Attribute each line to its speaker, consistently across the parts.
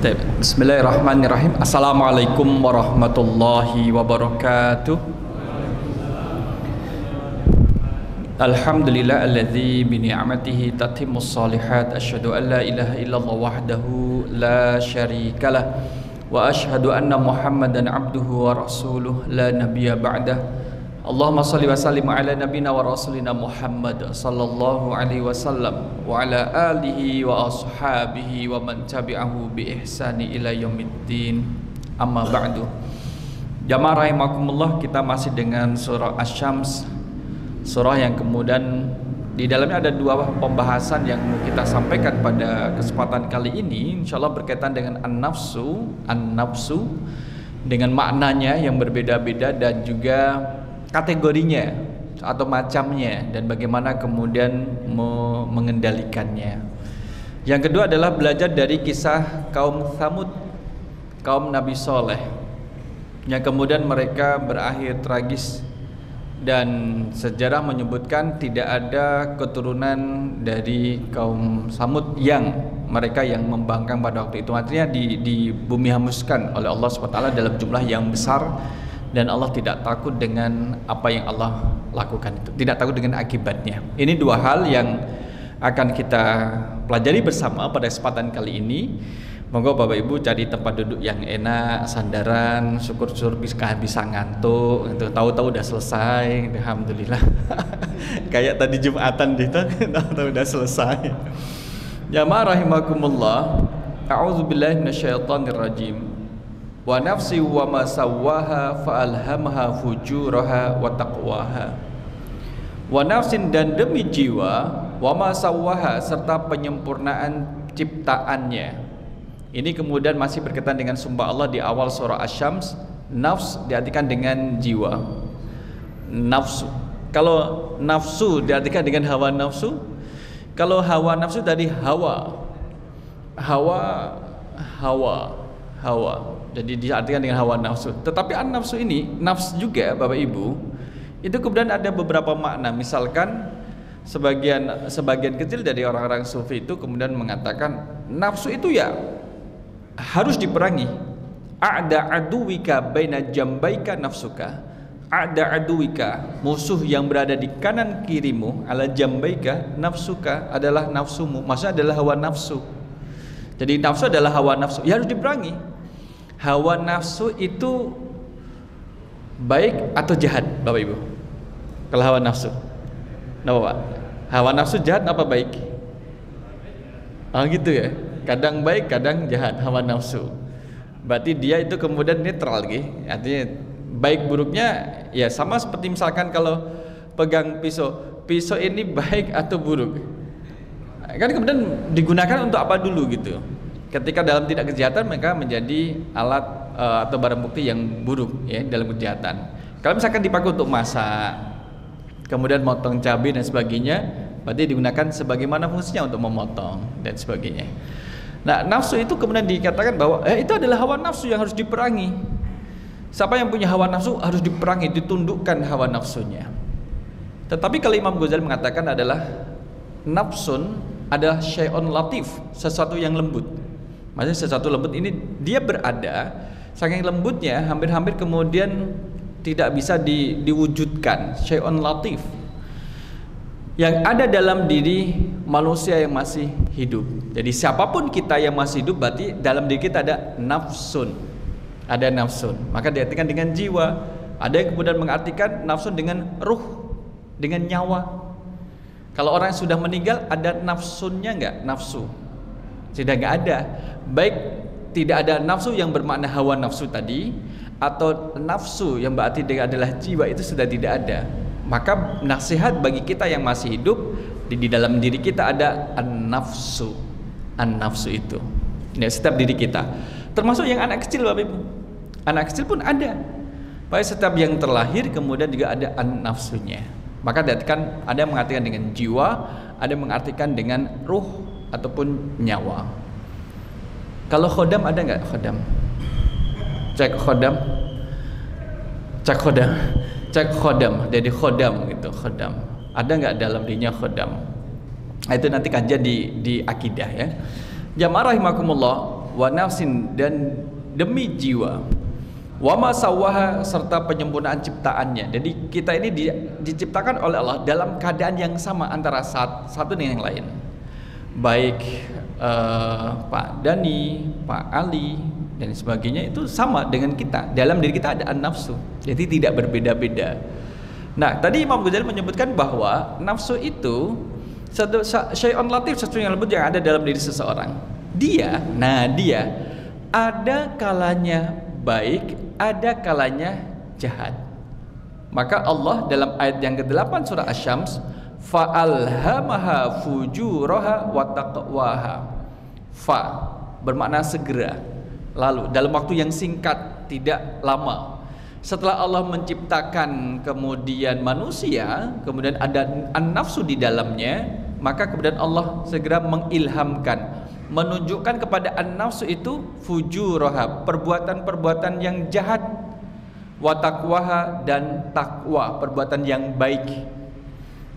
Speaker 1: Bismillahirrahmanirrahim. Assalamualaikum warahmatullahi wabarakatuh. Alhamdulillah alladzi bi ni'matihi tatimmus shalihat. Asyhadu an la ilaha illallah wahdahu la syarikalah wa asyhadu anna Muhammadan abduhu wa rasuluh la nabiyya ba'dah. Allahumma salli wa sallim ala nabina wa rasulina Muhammad sallallahu alaihi wasallam wa ala alihi wa ashabihi wa man tabi'ahu bi ihsani ila yaumiddin. Amma ba'du. Jamaah rahimakumullah, kita masih dengan surah Asy-Syams, surah yang kemudian di dalamnya ada dua pembahasan yang kita sampaikan pada kesempatan kali ini, insyaallah berkaitan dengan an-nafsu dengan maknanya yang berbeda-beda dan juga kategorinya atau macamnya dan bagaimana kemudian mengendalikannya. Yang kedua adalah belajar dari kisah kaum Tsamud, kaum Nabi Soleh, yang kemudian mereka berakhir tragis dan sejarah menyebutkan tidak ada keturunan dari kaum Tsamud yang mereka yang membangkang pada waktu itu. Artinya di bumi hanguskan oleh Allah SWT dalam jumlah yang besar. Dan Allah tidak takut dengan apa yang Allah lakukan itu, tidak takut dengan akibatnya. Ini dua hal yang akan kita pelajari bersama pada kesempatan kali ini. Monggo Bapak Ibu cari tempat duduk yang enak, sandaran, syukur-syukur bisa ngantuk, gitu. Tahu-tahu udah selesai, alhamdulillah. Kayak tadi Jumatan gitu, tahu-tahu udah selesai. Jamaah rahimakumullah, a'udzubillahi minasyaitonirrajim. Wa nafsi wa ma sawwaha fa alhamaha fujuraha wa taqwaha. Wa nafsin, dan demi jiwa, wa ma sawwaha, serta penyempurnaan ciptaannya. Ini kemudian masih berkaitan dengan sumpah Allah di awal surah Asy-Syams. Nafs diartikan dengan jiwa, nafsu. Kalau nafsu diartikan dengan hawa nafsu. Kalau hawa nafsu dari hawa. Jadi diartikan dengan hawa nafsu. Tetapi an-nafsu ini, nafs juga Bapak Ibu, itu kemudian ada beberapa makna. Misalkan sebagian kecil dari orang-orang sufi itu kemudian mengatakan nafsu itu ya harus diperangi. A'da aduwika baina jambaika nafsuka. A'da aduwika, musuh yang berada di kanan kirimu, ala jambaika nafsuka, adalah nafsumu. Maksudnya adalah hawa nafsu. Jadi nafsu adalah hawa nafsu, ya harus diperangi. Hawa nafsu itu baik atau jahat Bapak Ibu? Kalau hawa nafsu, kenapa Pak? Hawa nafsu jahat apa baik? Oh gitu ya, kadang baik kadang jahat hawa nafsu. Berarti dia itu kemudian netral gitu. Artinya baik buruknya ya sama seperti misalkan kalau pegang pisau ini baik atau buruk, kan kemudian digunakan untuk apa dulu gitu. Ketika dalam tidak kejahatan maka menjadi alat atau barang bukti yang buruk ya dalam kejahatan. Kalau misalkan dipakai untuk masak, kemudian motong cabai dan sebagainya, berarti digunakan sebagaimana fungsinya untuk memotong dan sebagainya. Nah, nafsu itu kemudian dikatakan bahwa itu adalah hawa nafsu yang harus diperangi. Siapa yang punya hawa nafsu harus diperangi, ditundukkan hawa nafsunya. Tetapi kalau Imam Ghazali mengatakan adalah nafsun adalah syai'un latif, sesuatu yang lembut. Maksudnya sesuatu lembut ini dia berada saking lembutnya hampir-hampir kemudian tidak bisa diwujudkan. Syai'un latif yang ada dalam diri manusia yang masih hidup. Jadi siapapun kita yang masih hidup berarti dalam diri kita ada nafsun. Ada nafsun. Maka diartikan dengan jiwa. Ada yang kemudian mengartikan nafsun dengan ruh, dengan nyawa. Kalau orang yang sudah meninggal ada nafsunnya enggak? Nafsu sudah enggak ada. Baik tidak ada nafsu yang bermakna hawa nafsu tadi, atau nafsu yang berarti dia adalah jiwa, itu sudah tidak ada. Maka nasihat bagi kita yang masih hidup, di dalam diri kita ada an-nafsu. An-nafsu itu ya, setiap diri kita, termasuk yang anak kecil Bapak Ibu. Anak kecil pun ada. Baik setiap yang terlahir kemudian juga ada an-nafsunya. Maka diartikan, ada yang mengartikan dengan jiwa, ada yang mengartikan dengan ruh ataupun nyawa. Kalau khodam ada nggak khodam? Cek khodam. Jadi khodam gitu, khodam. Ada nggak dalam dirinya khodam? Itu nanti kajian di akidah ya. Jamaah rahimakumullah, wa nafsin, dan demi jiwa, wa ma sawwaha, serta penyempurnaan ciptaannya. Jadi kita ini diciptakan oleh Allah dalam keadaan yang sama antara satu dengan yang lain. Baik Pak Dani, Pak Ali dan sebagainya itu sama dengan kita. Dalam diri kita ada an-nafsu. Jadi tidak berbeda-beda. Nah, tadi Imam Ghazali menyebutkan bahwa nafsu itu syai'un latif, sesuatu yang lembut yang ada dalam diri seseorang. Dia ada kalanya baik, ada kalanya jahat. Maka Allah dalam ayat yang ke-8 surah Asy-Syams, fa'alhamaha fujuraha wa taqwaha. Fa bermakna segera, lalu dalam waktu yang singkat, tidak lama. Setelah Allah menciptakan kemudian manusia, kemudian ada an-nafsu di dalamnya, maka kemudian Allah segera mengilhamkan, menunjukkan kepada an-nafsu itu fujuraha, perbuatan-perbuatan yang jahat, wa taqwaha, dan takwa, perbuatan yang baik.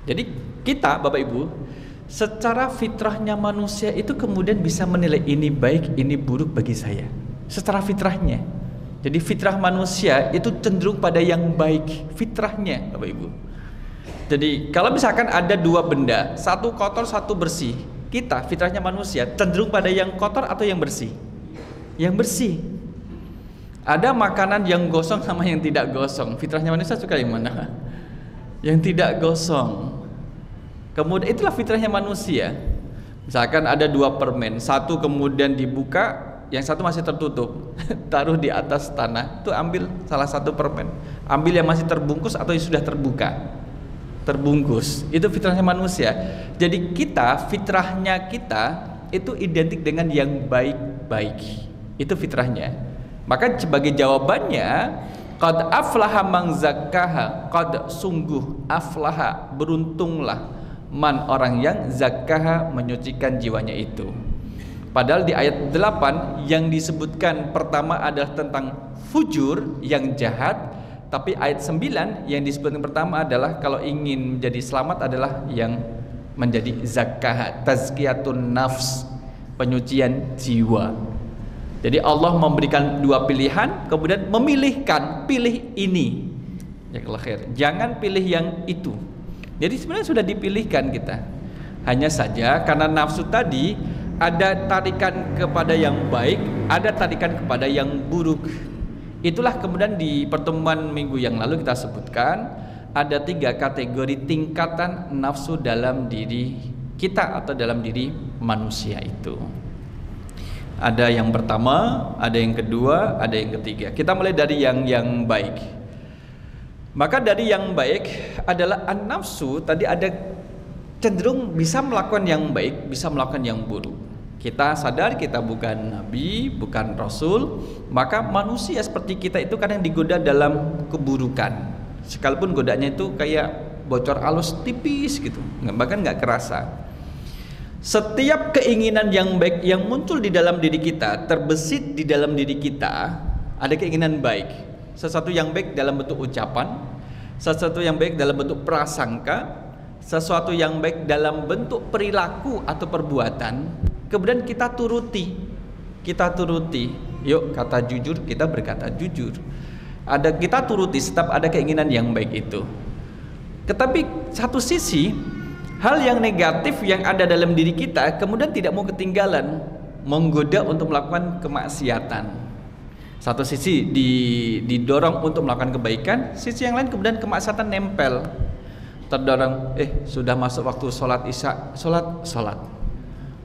Speaker 1: Jadi kita Bapak Ibu, secara fitrahnya manusia itu kemudian bisa menilai ini baik, ini buruk bagi saya. Secara fitrahnya. Jadi fitrah manusia itu cenderung pada yang baik, fitrahnya Bapak Ibu. Jadi kalau misalkan ada dua benda, satu kotor, satu bersih, kita fitrahnya manusia cenderung pada yang kotor atau yang bersih? Yang bersih. Ada makanan yang gosong sama yang tidak gosong. Fitrahnya manusia suka yang mana? Yang tidak gosong. Kemudian itulah fitrahnya manusia. Misalkan ada dua permen, satu kemudian dibuka, yang satu masih tertutup, taruh di atas tanah, itu ambil salah satu permen, ambil yang masih terbungkus atau yang sudah terbuka, terbungkus. Itu fitrahnya manusia. Jadi kita, fitrahnya kita itu identik dengan yang baik-baik. Itu fitrahnya. Maka sebagai jawabannya, qad aflaha man zakkaha, qad sungguh aflaha, beruntunglah man, orang yang zakkaha, menyucikan jiwanya itu. Padahal di ayat 8 yang disebutkan pertama adalah tentang fujur, yang jahat. Tapi ayat 9 yang disebutkan pertama adalah kalau ingin menjadi selamat adalah yang menjadi zakkaha, tazkiyatun nafs, penyucian jiwa. Jadi Allah memberikan dua pilihan, kemudian memilihkan, pilih ini. Jazakallahu khair. Jangan pilih yang itu. Jadi sebenarnya sudah dipilihkan kita. Hanya saja karena nafsu tadi ada tarikan kepada yang baik, ada tarikan kepada yang buruk. Itulah kemudian di pertemuan minggu yang lalu kita sebutkan ada 3 kategori tingkatan nafsu dalam diri kita atau dalam diri manusia itu. Ada yang pertama, ada yang kedua, ada yang ketiga. Kita mulai dari yang baik. Maka dari yang baik adalah an-nafsu tadi ada cenderung bisa melakukan yang baik, bisa melakukan yang buruk. Kita sadar kita bukan nabi, bukan rasul, maka manusia seperti kita itu kadang digoda dalam keburukan. Sekalipun godanya itu kayak bocor alus tipis gitu, bahkan nggak kerasa. Setiap keinginan yang baik yang muncul di dalam diri kita, terbesit di dalam diri kita, ada keinginan baik. Sesuatu yang baik dalam bentuk ucapan, sesuatu yang baik dalam bentuk prasangka, sesuatu yang baik dalam bentuk perilaku atau perbuatan, kemudian kita turuti. Yuk kata jujur, kita berkata jujur. Kita turuti setiap ada keinginan yang baik itu. Tetapi satu sisi, hal yang negatif yang ada dalam diri kita kemudian tidak mau ketinggalan, menggoda untuk melakukan kemaksiatan. Satu sisi didorong untuk melakukan kebaikan, sisi yang lain kemudian kemaksiatan nempel. Terdorong, sudah masuk waktu sholat isya, sholat.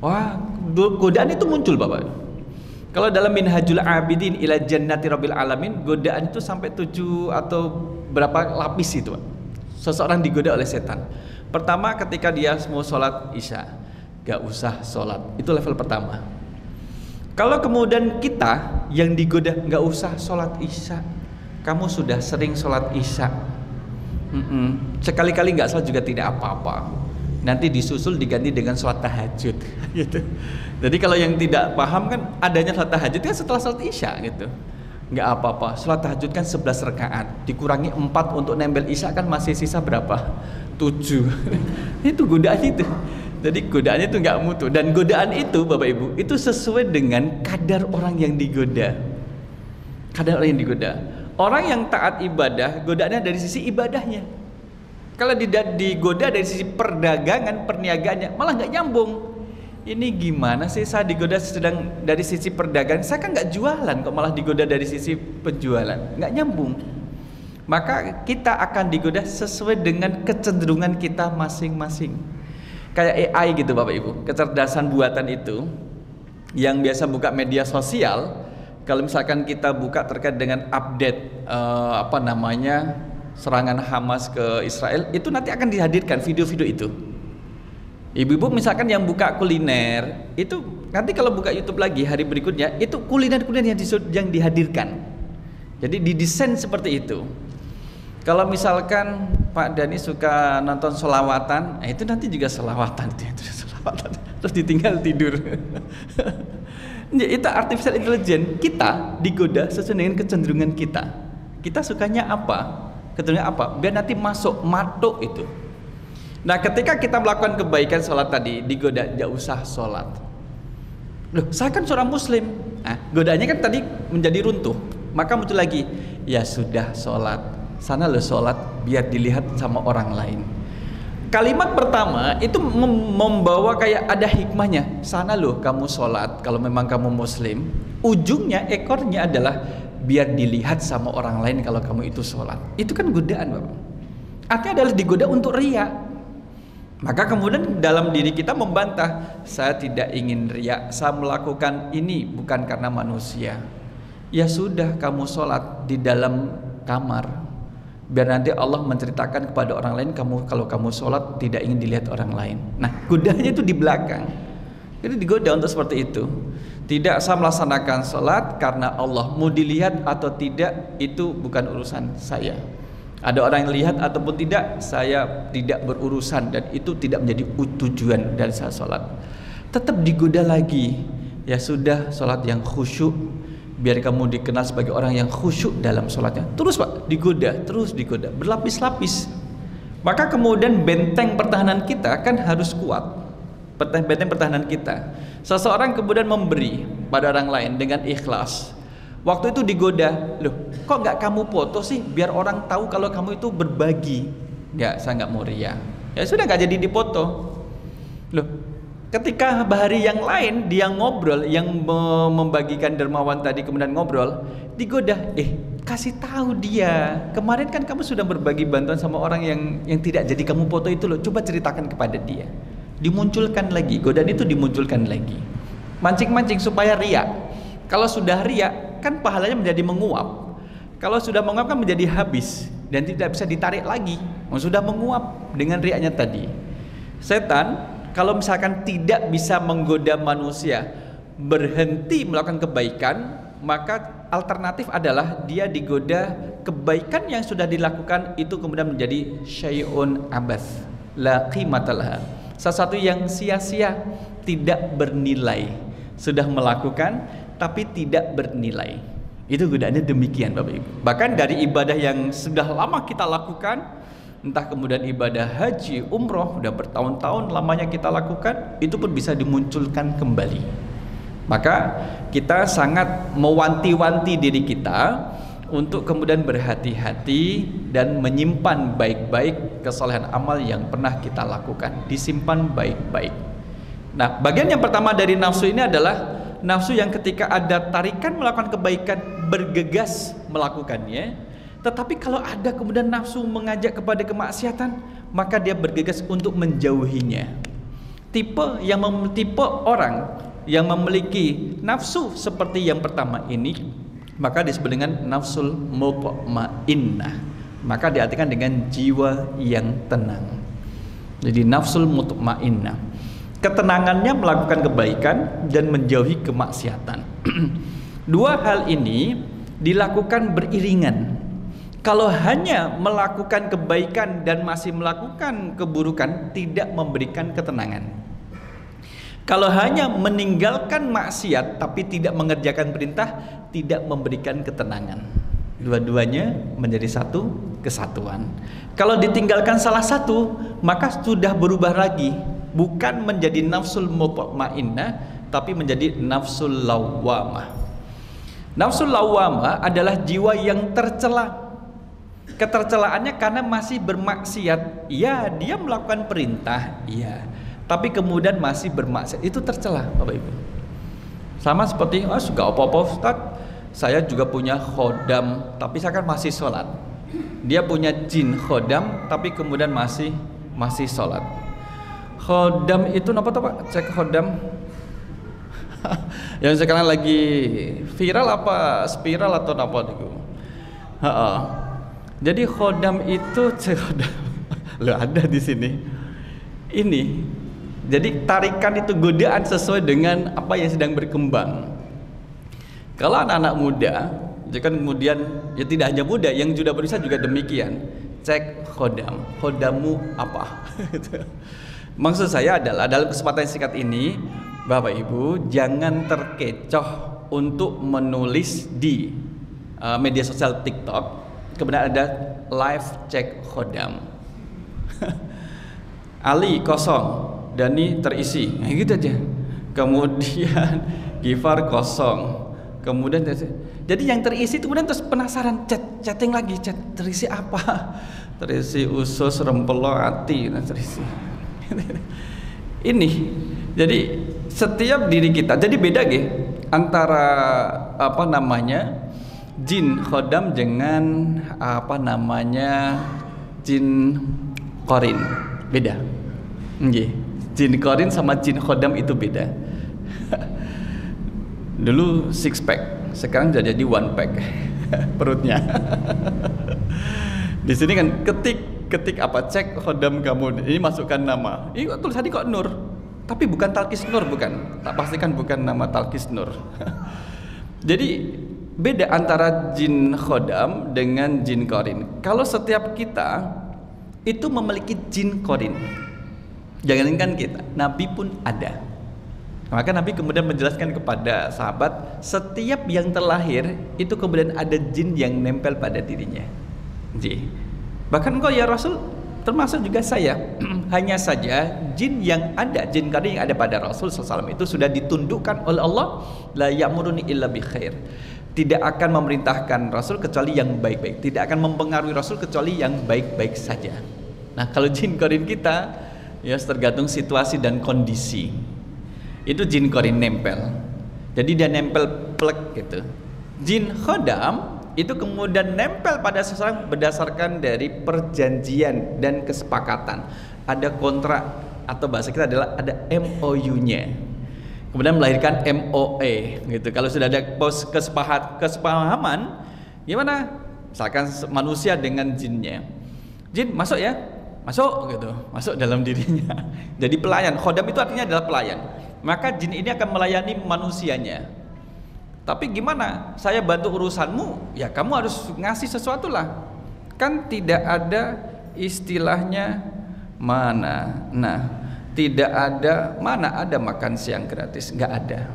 Speaker 1: Wah, godaan itu muncul Bapak. Kalau dalam Minhajul Abidin ila Jannati Rabbil Alamin, godaan itu sampai 7 atau berapa lapis itu Pak. Seseorang digoda oleh setan. Pertama ketika dia mau sholat isya, gak usah sholat, itu level pertama. Kalau kemudian kita yang digoda gak usah sholat isya, kamu sudah sering sholat isya, sekali-kali gak sholat juga tidak apa-apa, nanti disusul diganti dengan sholat tahajud gitu. Jadi kalau yang tidak paham kan adanya sholat tahajud kan setelah sholat isya gitu, nggak apa-apa. Sholat tahajud kan 11 rakaat dikurangi 4 untuk nempel isya kan masih sisa berapa? 7. Itu godaan itu. Jadi godaannya itu nggak mutu, dan godaan itu Bapak Ibu itu sesuai dengan kadar orang yang digoda. Kadar orang yang digoda. Orang yang taat ibadah, godaannya dari sisi ibadahnya. Kalau digoda dari sisi perdagangan, perniagaannya, malah nggak nyambung. Ini gimana sih saya digoda sedang dari sisi perdagangan, saya kan nggak jualan kok malah digoda dari sisi penjualan, nggak nyambung. Maka kita akan digoda sesuai dengan kecenderungan kita masing-masing. Kayak AI gitu Bapak Ibu, kecerdasan buatan itu yang biasa buka media sosial. Kalau misalkan kita buka terkait dengan update serangan Hamas ke Israel, itu nanti akan dihadirkan video-video itu. Ibu-ibu misalkan yang buka kuliner, itu nanti kalau buka YouTube lagi hari berikutnya, itu kuliner-kuliner yang dihadirkan. Jadi didesain seperti itu. Kalau misalkan Pak Dani suka nonton selawatan, itu nanti juga selawatan, terus ditinggal tidur. Itu artificial intelligence. Kita digoda sesuai dengan kecenderungan kita. Kita sukanya apa? Kecenderungan apa? Biar nanti masuk matok itu. Nah, ketika kita melakukan kebaikan sholat tadi, digoda, gak usah sholat. Loh, saya kan seorang muslim. Godaannya kan tadi menjadi runtuh. Maka muncul lagi, ya sudah sholat. Sana lo sholat biar dilihat sama orang lain. Kalimat pertama itu membawa kayak ada hikmahnya. Sana lo kamu sholat kalau memang kamu muslim. Ujungnya, ekornya adalah biar dilihat sama orang lain kalau kamu itu sholat. Itu kan godaan Bapak. Artinya adalah digoda untuk riya. Maka kemudian dalam diri kita membantah, saya tidak ingin riya, saya melakukan ini bukan karena manusia. Ya sudah, kamu sholat di dalam kamar, biar nanti Allah menceritakan kepada orang lain kalau kamu sholat tidak ingin dilihat orang lain. Nah, godanya itu di belakang. Jadi digoda untuk seperti itu. Tidak, saya melaksanakan sholat karena Allah, mau dilihat atau tidak itu bukan urusan saya. Ada orang yang lihat ataupun tidak, saya tidak berurusan, dan itu tidak menjadi tujuan dari saya sholat. Tetap digoda lagi. Ya sudah, sholat yang khusyuk, biar kamu dikenal sebagai orang yang khusyuk dalam sholatnya. Terus Pak, digoda, terus digoda, berlapis-lapis. Maka kemudian benteng pertahanan kita kan harus kuat. Benteng pertahanan kita. Seseorang kemudian memberi pada orang lain dengan ikhlas. Waktu itu digoda, loh kok nggak kamu foto sih biar orang tahu kalau kamu itu berbagi. Nggak, saya nggak mau riya. Ya sudah, nggak jadi dipoto. Loh, ketika hari yang lain dia ngobrol, yang membagikan dermawan tadi kemudian ngobrol, digoda, kasih tahu dia, kemarin kan kamu sudah berbagi bantuan sama orang yang tidak jadi kamu foto itu loh, coba ceritakan kepada dia. Dimunculkan lagi, godaan itu dimunculkan lagi, mancing-mancing supaya riya. Kalau sudah riya kan pahalanya menjadi menguap. Kalau sudah menguap kan menjadi habis dan tidak bisa ditarik lagi. Sudah menguap dengan riaknya tadi. Setan kalau misalkan tidak bisa menggoda manusia berhenti melakukan kebaikan, maka alternatif adalah dia digoda kebaikan yang sudah dilakukan itu kemudian menjadi syai'un abath, la qimatalah, sesuatu yang sia-sia, tidak bernilai. Sudah melakukan tapi tidak bernilai. Itu godaannya demikian Bapak Ibu. Bahkan dari ibadah yang sudah lama kita lakukan, entah kemudian ibadah haji, umroh, udah bertahun-tahun lamanya kita lakukan, itu pun bisa dimunculkan kembali. Maka kita sangat mewanti-wanti diri kita untuk kemudian berhati-hati dan menyimpan baik-baik kesalehan amal yang pernah kita lakukan, disimpan baik-baik. Nah, bagian yang pertama dari nafsu ini adalah nafsu yang ketika ada tarikan melakukan kebaikan bergegas melakukannya. Tetapi kalau ada kemudian nafsu mengajak kepada kemaksiatan, maka dia bergegas untuk menjauhinya. Tipe orang yang memiliki nafsu seperti yang pertama ini, maka disebut dengan nafsul mutmainnah. Maka diartikan dengan jiwa yang tenang. Jadi nafsul mutmainnah, ketenangannya melakukan kebaikan dan menjauhi kemaksiatan. Dua hal ini dilakukan beriringan. Kalau hanya melakukan kebaikan dan masih melakukan keburukan, tidak memberikan ketenangan. Kalau hanya meninggalkan maksiat tapi tidak mengerjakan perintah, tidak memberikan ketenangan. Dua-duanya menjadi satu kesatuan. Kalau ditinggalkan salah satu, maka sudah berubah lagi. bukan menjadi nafsul mutmainnah, tapi menjadi nafsul lawwamah. Nafsul lawwamah adalah jiwa yang tercela. Ketercelaannya karena masih bermaksiat. Ya, dia melakukan perintah, iya, tapi kemudian masih bermaksiat, itu tercela, Bapak Ibu. Sama seperti suka apa-apa Ustaz, saya juga punya khodam, tapi saya kan masih sholat. Dia punya jin khodam, tapi kemudian masih sholat. Khodam itu apa tuh Pak? Cek khodam. Yang sekarang lagi viral apa spiral atau apa itu? Jadi khodam itu cek khodam. Loh, ada di sini. Ini. Jadi tarikan itu godaan sesuai dengan apa yang sedang berkembang. Kalau anak-anak muda, jika kemudian ya tidak hanya muda, yang sudah berusaha juga demikian. Cek khodam, khodamu apa? Maksud saya adalah dalam kesempatan singkat ini, Bapak Ibu jangan terkecoh untuk menulis di media sosial TikTok, kemudian ada live cek khodam. Ali kosong, Dani terisi, gitu aja. Kemudian Gifar kosong. Kemudian jadi yang terisi itu kemudian terus penasaran, chatting lagi, terisi apa? Terisi usus, rempelo, hati, terisi. Ini jadi setiap diri kita, jadi beda antara apa namanya jin khodam dengan apa namanya jin korin, beda. Jin korin sama jin khodam itu beda. Dulu six pack, sekarang sudah jadi one pack perutnya. Di sini kan ketik apa, cek khodam kamu, ini masukkan nama. Ini tulis tadi kok Nur, tapi bukan Talkis Nur, bukan. Tak pastikan bukan nama Talkis Nur. Jadi beda antara jin khodam dengan jin korin. Kalau setiap kita itu memiliki jin korin, jangankan kita, Nabi pun ada. Maka Nabi kemudian menjelaskan kepada sahabat, setiap yang terlahir itu kemudian ada jin yang nempel pada dirinya. Bahkan engkau ya Rasul, termasuk juga saya. Hanya saja jin yang ada, jin korin yang ada pada Rasul SAW itu sudah ditundukkan oleh Allah, la ya'muruni illa bi khair. Tidak akan memerintahkan Rasul kecuali yang baik-baik, tidak akan mempengaruhi Rasul kecuali yang baik-baik saja. Nah, kalau jin korin kita ya tergantung situasi dan kondisi. Itu jin korin nempel, jadi dia nempel plek gitu. Jin khodam itu kemudian nempel pada seseorang berdasarkan dari perjanjian dan kesepakatan. Ada kontrak atau bahasa kita adalah ada MOU-nya, kemudian melahirkan MOE gitu. Kalau sudah ada kesepahaman, gimana? Misalkan manusia dengan jinnya, jin masuk ya, masuk gitu, masuk dalam dirinya. Jadi pelayan, khodam itu artinya adalah pelayan. Maka jin ini akan melayani manusianya. Tapi gimana? Saya bantu urusanmu, ya kamu harus ngasih sesuatu lah. Kan tidak ada istilahnya mana. Nah, tidak ada mana ada makan siang gratis, nggak ada.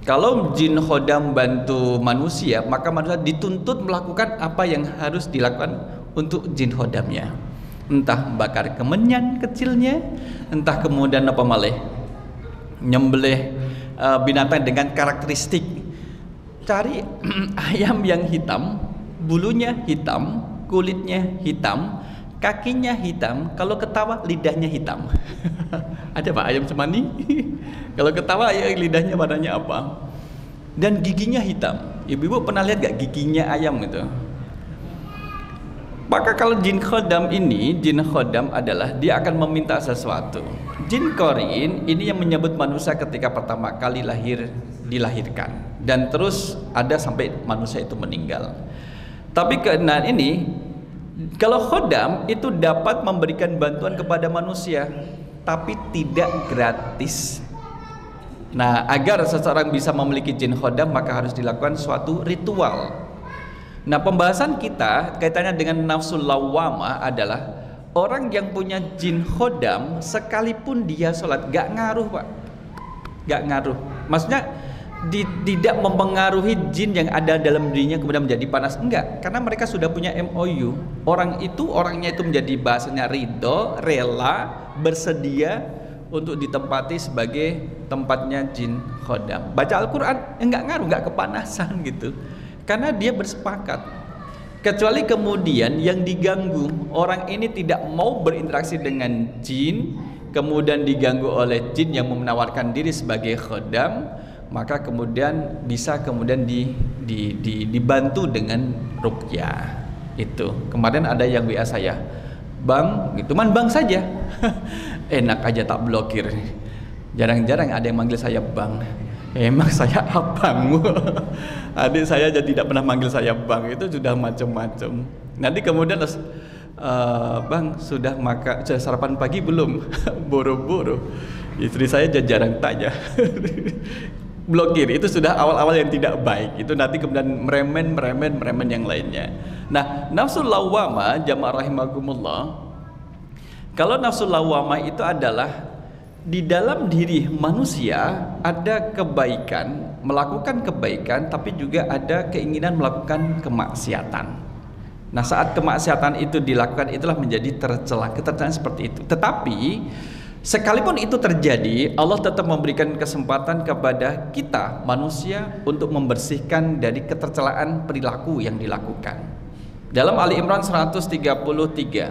Speaker 1: Kalau jin khodam bantu manusia, maka manusia dituntut melakukan apa yang harus dilakukan untuk jin khodamnya. Entah bakar kemenyan kecilnya, entah kemudian apa malih, nyembelih binatang dengan karakteristik. Cari ayam yang hitam, bulunya hitam, kulitnya hitam, kakinya hitam, kalau ketawa lidahnya hitam. Ada Pak ayam cemani? Kalau ketawa ya lidahnya warnanya apa? Dan giginya hitam. Ibu-ibu pernah lihat gak giginya ayam itu? Maka kalau jin khodam ini, jin khodam adalah dia akan meminta sesuatu. Jin korin ini yang menyebut manusia ketika pertama kali dilahirkan, dan terus ada sampai manusia itu meninggal. Tapi keenaan ini, kalau khodam itu dapat memberikan bantuan kepada manusia, tapi tidak gratis. Nah, agar seseorang bisa memiliki jin khodam, maka harus dilakukan suatu ritual. Nah, pembahasan kita kaitannya dengan nafsul lawwamah adalah orang yang punya jin khodam sekalipun dia sholat gak ngaruh Pak, gak ngaruh. Maksudnya tidak mempengaruhi jin yang ada dalam dirinya kemudian menjadi panas, enggak, karena mereka sudah punya MOU. Orangnya itu menjadi bahasanya ridho, rela, bersedia untuk ditempati sebagai tempatnya jin khodam. Baca Al-Quran enggak ngaruh, enggak kepanasan gitu, karena dia bersepakat. Kecuali kemudian yang diganggu, orang ini tidak mau berinteraksi dengan jin, kemudian diganggu oleh jin yang menawarkan diri sebagai khodam, maka kemudian bisa kemudian dibantu dengan ruqyah. Itu kemarin ada yang WA saya, bang, gitu, bang saja. Enak aja tak blokir. Jarang-jarang ada yang manggil saya bang. Emang saya abangmu. Adik saya jadi tidak pernah manggil saya bang, itu sudah macam-macam. Nanti kemudian bang, sudah sarapan pagi belum? Boro-boro. Istri saya jarang tanya. Blokir, itu sudah awal-awal yang tidak baik. Itu nanti kemudian meremen yang lainnya. Nah, nafsul lawwamah, jamaah rahimakumullah, kalau nafsul lawwamah itu adalah di dalam diri manusia ada kebaikan, melakukan kebaikan, tapi juga ada keinginan melakukan kemaksiatan. Nah, saat kemaksiatan itu dilakukan, itulah menjadi tercela, ketercelaan seperti itu. Tetapi sekalipun itu terjadi, Allah tetap memberikan kesempatan kepada kita manusia untuk membersihkan dari ketercelaan perilaku yang dilakukan. Dalam Ali Imran 133,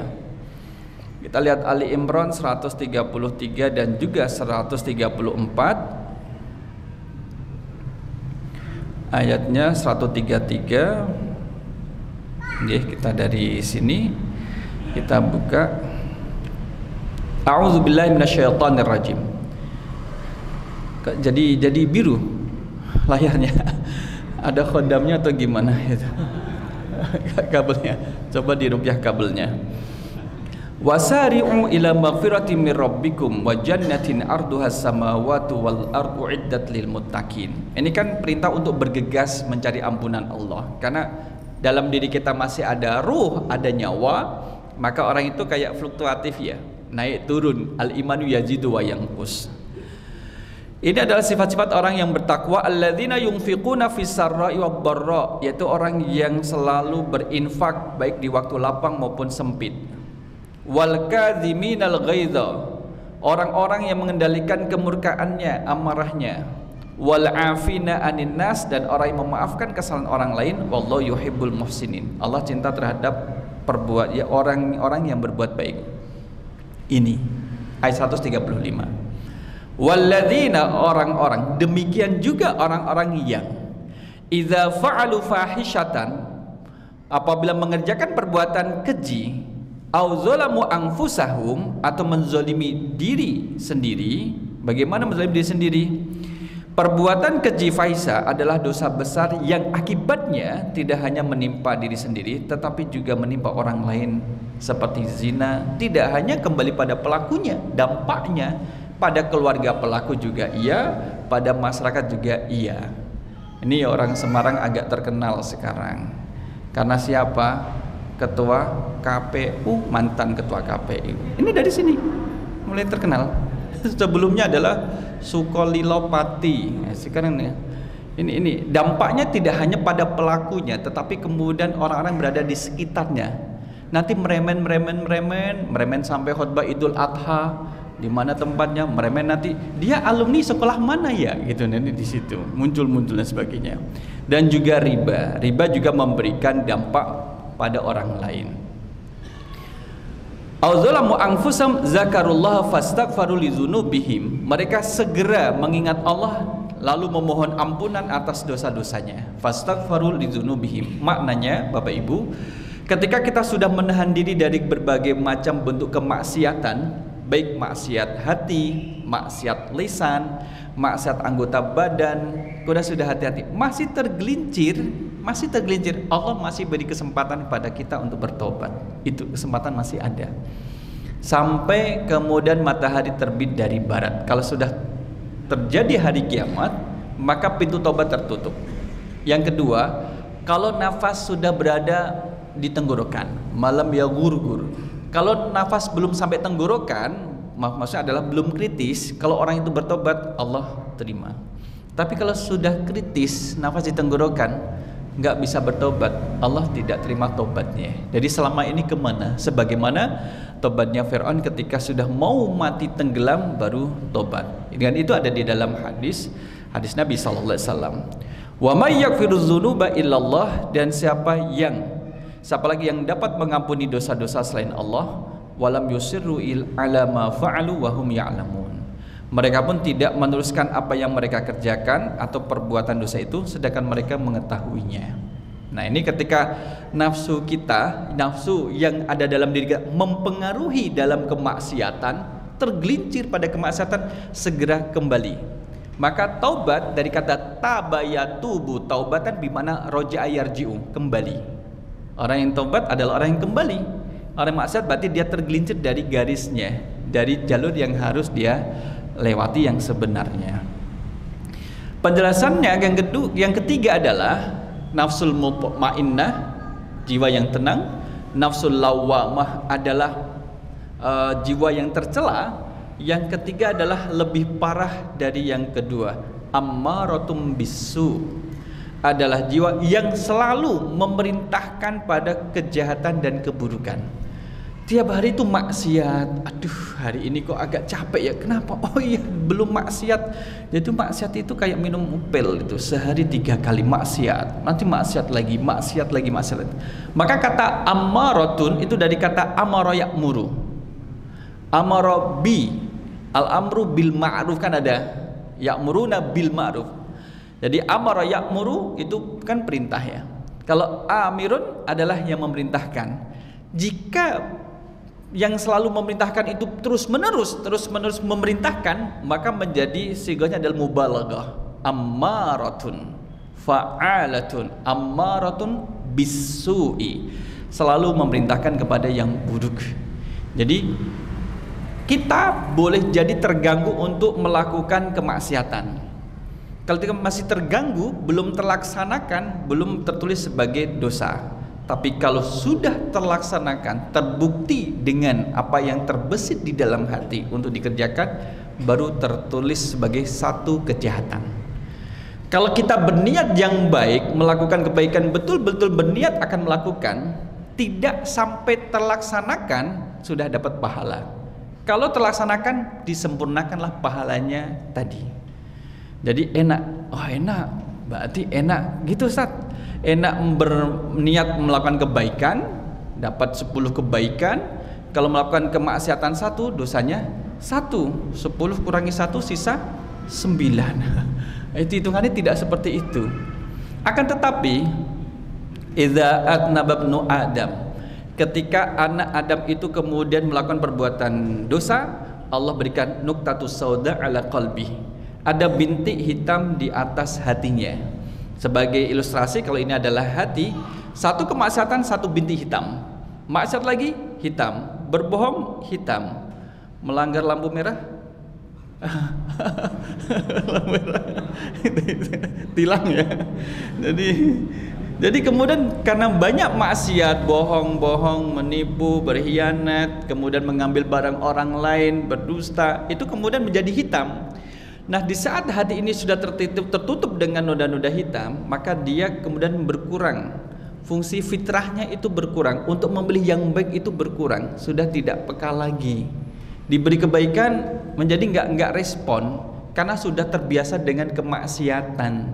Speaker 1: kita lihat Ali Imran 133 dan juga 134, ayatnya 133. Kita dari sini kita buka. A'udzubillahi minasyaitonirrajim. Jadi biru layarnya. Ada khodamnya atau gimana itu? Kabelnya. Coba diruqyah kabelnya. Wasari'u ila maghfiratin mir rabbikum wa jannatin 'arduhas samawati wal ardu 'iddat lil muttaqin. Ini kan perintah untuk bergegas mencari ampunan Allah. Karena dalam diri kita masih ada ruh, ada nyawa, maka orang itu kayak fluktuatif ya, naik turun. Al-imanu yazidu wa yanqus. Ini adalah sifat-sifat orang yang bertakwa, alladzina yunfiquna fis sarra'i wad dharra, yaitu orang yang selalu berinfak baik di waktu lapang maupun sempit. Wal kadhiminal ghaidha, orang-orang yang mengendalikan kemurkaannya, amarahnya. Wal afina anin nas, dan orang yang memaafkan kesalahan orang lain. Wallahu yuhibbul muhsinin, Allah cinta terhadap orang-orang yang berbuat baik. Ini ayat 135. Walladzina, orang-orang, demikian juga orang-orang yang idza fa'alu fahishatan, apabila mengerjakan perbuatan keji, au zalamu anfusahum, atau menzalimi diri sendiri. Bagaimana menzalimi diri sendiri? Perbuatan keji fahisha adalah dosa besar yang akibatnya tidak hanya menimpa diri sendiri tetapi juga menimpa orang lain, seperti zina. Tidak hanya kembali pada pelakunya, dampaknya pada keluarga pelaku juga iya, pada masyarakat juga iya. Ini orang Semarang agak terkenal sekarang. Karena siapa? Ketua KPU, mantan ketua KPU. Ini dari sini mulai terkenal. Sebelumnya adalah Sukolilopati. Sekarang ini dampaknya tidak hanya pada pelakunya, tetapi kemudian orang-orang berada di sekitarnya. Nanti meremen sampai khutbah Idul Adha. Di mana tempatnya, meremen nanti dia alumni sekolah mana ya, gitu. Nanti di situ muncul dan sebagainya. Dan juga riba juga memberikan dampak pada orang lain. Auzalamu anfusam zakarullah fastaghfaru lidzunubihim, mereka segera mengingat Allah lalu memohon ampunan atas dosa-dosanya. Fastaghfaru lidzunubihim, maknanya Bapak Ibu, ketika kita sudah menahan diri dari berbagai macam bentuk kemaksiatan, baik maksiat hati, maksiat lisan, maksiat anggota badan, sudah hati-hati, masih tergelincir, Allah masih beri kesempatan kepada kita untuk bertobat. Itu kesempatan masih ada. Sampai kemudian matahari terbit dari barat. Kalau sudah terjadi hari kiamat, maka pintu tobat tertutup. Yang kedua, kalau nafas sudah berada di tenggorokan, malam ya gur-gur. Kalau nafas belum sampai tenggorokan, maksudnya adalah belum kritis, kalau orang itu bertobat, Allah terima. Tapi kalau sudah kritis, nafas di tenggorokan, nggak bisa bertobat, Allah tidak terima tobatnya. Jadi selama ini kemana? Sebagaimana tobatnya Fir'aun ketika sudah mau mati tenggelam baru tobat. Dan itu ada di dalam hadis Nabi sallallahu alaihi wasallam. Wa may yaghfirudz dzunuba illallah, dan siapa lagi yang dapat mengampuni dosa-dosa selain Allah, walam yusirru ala ma fa'alu wa hum ya'lamun. Mereka pun tidak meneruskan apa yang mereka kerjakan atau perbuatan dosa itu sedangkan mereka mengetahuinya. Nah, ini ketika nafsu yang ada dalam diri kita mempengaruhi dalam kemaksiatan, tergelincir pada kemaksiatan, segera kembali. Maka taubat dari kata tabayatubu, taubatan bimana roja'a yarji'u, kembali. Orang yang taubat adalah orang yang kembali. Orang yang maksiat berarti dia tergelincir dari garisnya, dari jalur yang harus dia lewati yang sebenarnya. Penjelasannya yang ketiga adalah nafsul mutmainnah, jiwa yang tenang. Nafsul lawamah adalah jiwa yang tercela. Yang ketiga adalah lebih parah dari yang kedua, ammaratum bisu, adalah jiwa yang selalu memerintahkan pada kejahatan dan keburukan. Tiap hari itu maksiat. Aduh, hari ini kok agak capek ya. Kenapa? Oh iya, belum maksiat. Jadi maksiat itu kayak minum pil itu, sehari 3 kali maksiat, nanti maksiat lagi. Maka kata ammaratun itu dari kata amara ya'muru. Amara bi, al-amru bil ma'ruf, kan ada ya'muruna bil ma'ruf. Jadi amara ya'muru itu kan perintah ya. Kalau amirun adalah yang memerintahkan. Jika yang selalu memerintahkan itu terus menerus memerintahkan, maka menjadi siganya adalah mubalaghah. Ammaratun fa'alatun, ammaratun bisu'i, selalu memerintahkan kepada yang buruk. Jadi kita boleh jadi terganggu untuk melakukan kemaksiatan. Kalau kita masih terganggu, belum terlaksanakan, belum tertulis sebagai dosa. Tapi kalau sudah terlaksanakan, terbukti dengan apa yang terbesit di dalam hati untuk dikerjakan, baru tertulis sebagai satu kejahatan. Kalau kita berniat yang baik, melakukan kebaikan, betul-betul berniat akan melakukan, tidak sampai terlaksanakan, sudah dapat pahala. Kalau terlaksanakan, disempurnakanlah pahalanya tadi. Jadi enak, oh enak, berarti enak gitu Ustaz. Enak berniat melakukan kebaikan, dapat 10 kebaikan. Kalau melakukan kemaksiatan 1, dosanya 1. 10 kurangi 1 sisa 9. Itu hitungannya tidak seperti itu. Akan tetapi idza adnaba ibnu Adam, ketika anak Adam itu kemudian melakukan perbuatan dosa, Allah berikan nuktatus sauda ala qalbi, ada bintik hitam di atas hatinya. Sebagai ilustrasi, kalau ini adalah hati, satu kemaksiatan, satu bintik hitam. Maksiat lagi hitam, berbohong hitam, melanggar lampu merah lampu merah tilang ya. Jadi kemudian karena banyak maksiat, bohong, menipu, berkhianat, kemudian mengambil barang orang lain, berdusta, itu kemudian menjadi hitam. Nah, di saat hati ini sudah tertutup dengan noda-noda hitam, maka dia kemudian berkurang. Fungsi fitrahnya itu berkurang. Untuk memilih yang baik itu berkurang. Sudah tidak peka lagi. Diberi kebaikan menjadi enggak respon karena sudah terbiasa dengan kemaksiatan.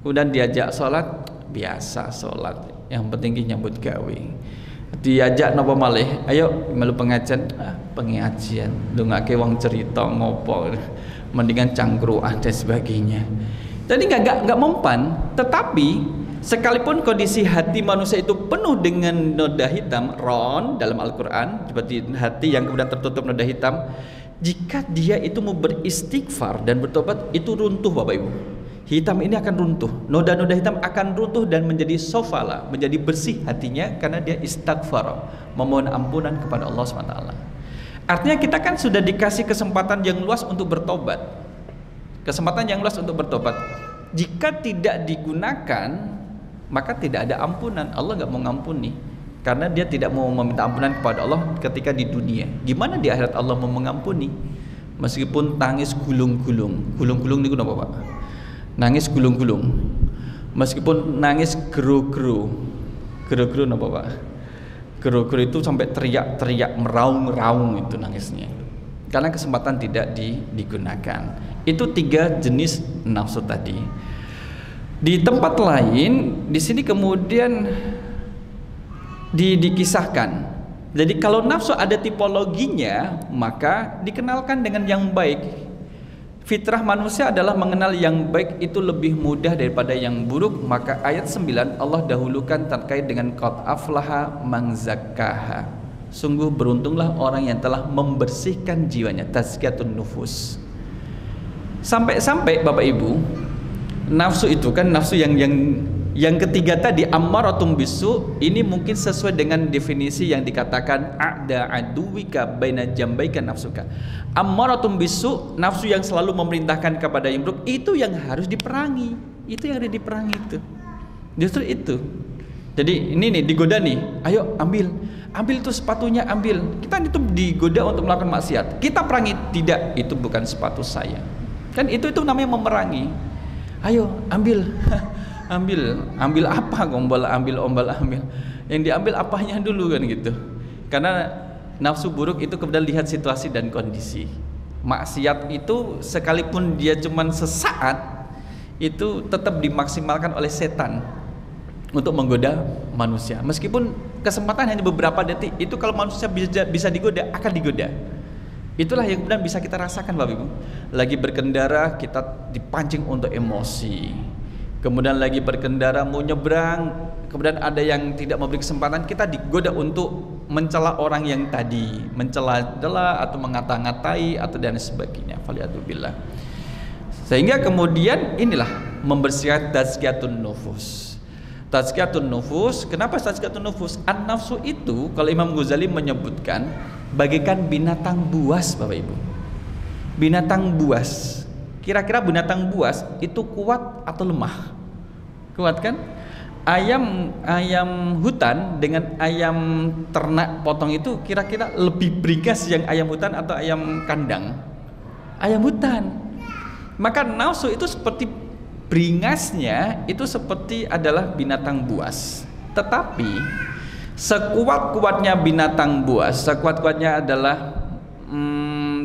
Speaker 1: Kemudian diajak sholat, biasa sholat. Yang penting nyambut gawe. Diajak napa malih, ayo melu pengajian, pengajian. Ndongake wong cerita ngopo. Mendingan cangkruan dan sebagainya. Jadi nggak mempan. Tetapi sekalipun kondisi hati manusia itu penuh dengan noda hitam, ron dalam Al-Quran, seperti hati yang kemudian tertutup noda hitam, jika dia itu mau beristighfar dan bertobat, itu runtuh Bapak Ibu. Hitam ini akan runtuh, noda-noda hitam akan runtuh dan menjadi sofala, menjadi bersih hatinya karena dia istighfar, memohon ampunan kepada Allah SWT. Artinya kita kan sudah dikasih kesempatan yang luas untuk bertobat. Kesempatan yang luas untuk bertobat. Jika tidak digunakan, maka tidak ada ampunan. Allah nggak mau ngampuni, karena dia tidak mau meminta ampunan kepada Allah ketika di dunia. Gimana di akhirat Allah mau mengampuni? Meskipun tangis gulung-gulung. Gulung-gulung itu apa Pak? Nangis gulung-gulung. Meskipun nangis gero-gero. Gero-gero apa Pak? Guru-guru itu sampai teriak-teriak, meraung-raung itu nangisnya. Karena kesempatan tidak digunakan. Itu 3 jenis nafsu tadi. Di tempat lain, di sini kemudian dikisahkan. Jadi kalau nafsu ada tipologinya, maka dikenalkan dengan yang baik. Fitrah manusia adalah mengenal yang baik itu lebih mudah daripada yang buruk. Maka ayat 9 Allah dahulukan terkait dengan qad aflaha man zakkaha. Sungguh beruntunglah orang yang telah membersihkan jiwanya, tazkiyatun nufus. Sampai-sampai Bapak Ibu, nafsu itu kan nafsu yang ketiga tadi, ammaratum bisu, ini mungkin sesuai dengan definisi yang dikatakan a'da aduwika baina jambaika nafsuka. Ammaratum bisu, nafsu yang selalu memerintahkan kepada yang buruk, itu yang harus diperangi. Itu yang ada diperangi itu. Justru itu. Jadi ini nih digoda nih, ayo ambil tuh sepatunya, ambil. Kita itu digoda untuk melakukan maksiat. Kita perangi, tidak, itu bukan sepatu saya. Kan itu namanya memerangi. Ayo ambil. ambil apa gombal ambil. Yang diambil apanya dulu kan gitu. Karena nafsu buruk itu kemudian lihat situasi dan kondisi. Maksiat itu sekalipun dia cuman sesaat, itu tetap dimaksimalkan oleh setan untuk menggoda manusia. Meskipun kesempatan hanya beberapa detik, itu kalau manusia bisa digoda, akan digoda. Itulah yang kemudian bisa kita rasakan Bapak Ibu. Lagi berkendara kita dipancing untuk emosi. Kemudian lagi berkendara mau nyebrang, kemudian ada yang tidak memberi kesempatan, kita digoda untuk mencela orang yang tadi, mencela-cela atau mengata-ngatai atau dan sebagainya. Faliyatubillah. Sehingga kemudian inilah membersihkan tazkiyatun nufus. Tazkiyatun nufus, kenapa tazkiyatun nufus? An-nafsu itu kalau Imam Ghazali menyebutkan bagaikan binatang buas Bapak Ibu. Binatang buas. Kira-kira binatang buas itu kuat atau lemah? Kuat kan? Ayam hutan dengan ayam ternak potong itu kira-kira lebih beringas yang ayam hutan atau ayam kandang? Ayam hutan. Maka nafsu itu seperti beringasnya, itu seperti adalah binatang buas. Tetapi sekuat-kuatnya binatang buas, sekuat-kuatnya adalah